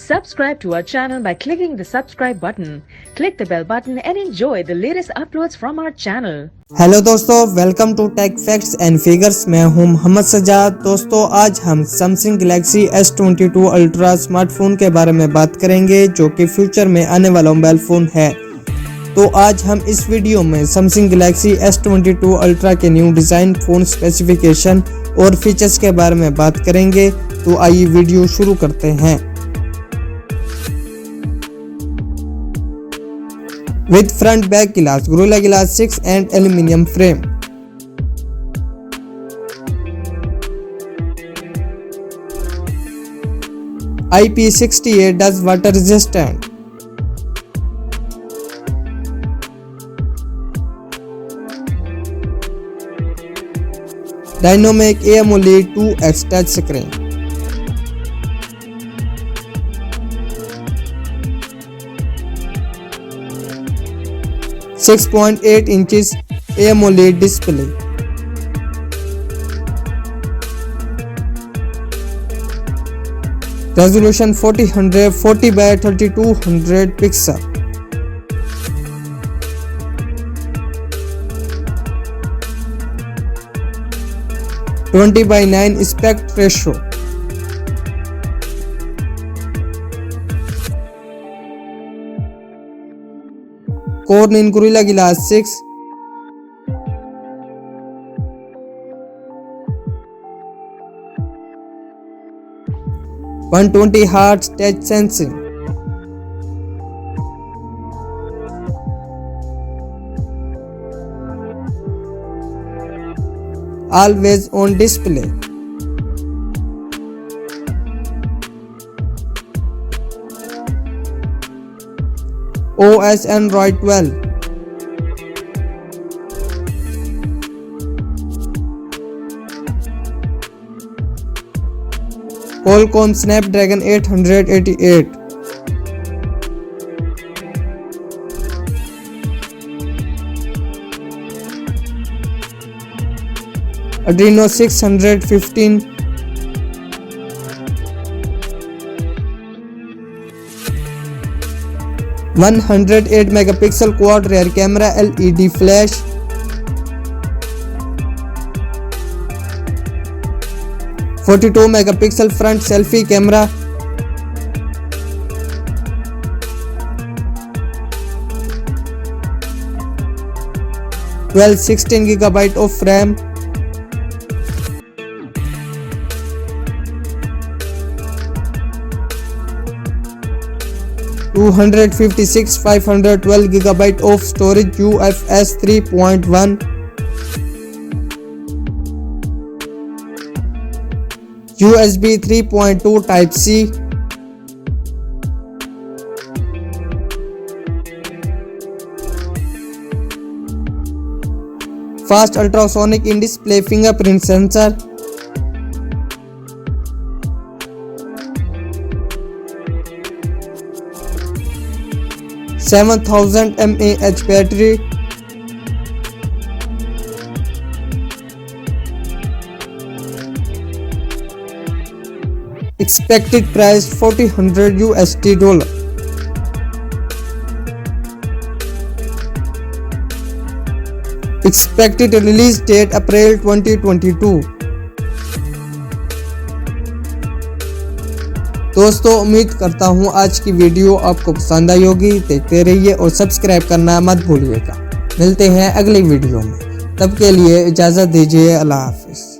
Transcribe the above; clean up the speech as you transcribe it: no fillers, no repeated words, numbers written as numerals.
Subscribe to our channel by clicking the subscribe button. Click the bell button and enjoy the latest uploads from our channel. Hello दोस्तों, welcome to tech facts and figures. मैं हूं मोहम्मद सजाद। दोस्तों, आज हम Samsung Galaxy S22 ultra smartphone के बारे में बात करेंगे, जो कि फ्यूचर में आने वाला मोबाइल फ़ोन है। तो आज हम इस वीडियो में सैमसंग गैलेक्सी S22 अल्ट्रा के न्यू डिज़ाइन, फ़ोन स्पेसिफिकेशन और फीचर्स के बारे में बात करेंगे। तो आइए वीडियो शुरू करते हैं। With front back glass, Gorilla Glass 6 and aluminum frame. IP68 does water resistant. Dynamic AMOLED 2X touch screen. .8 inches AMOLED display. Resolution 40 by 3200 pixel. (20:9) aspect ratio. Core in Gorilla Glass 6. (120 Hz touch sensing. Always on display. OS Android 12. Qualcomm Snapdragon 888. Adreno 615. (108 megapixel quad rear camera LED flash. (42 megapixel front selfie camera. 16 GB of RAM. (256/512 GB of storage. UFS 3.1. USB 3.2 Type C. Fast ultrasonic in-display fingerprint sensor. (7000 mAh battery. Expected price $400. Expected release date April 2022. दोस्तों, उम्मीद करता हूँ आज की video आपको पसंद आई होगी। देखते रहिए और सब्सक्राइब करना मत भूलिएगा। मिलते हैं अगली वीडियो में, तब के लिए इजाज़त दीजिए। अल्लाह हाफिज़।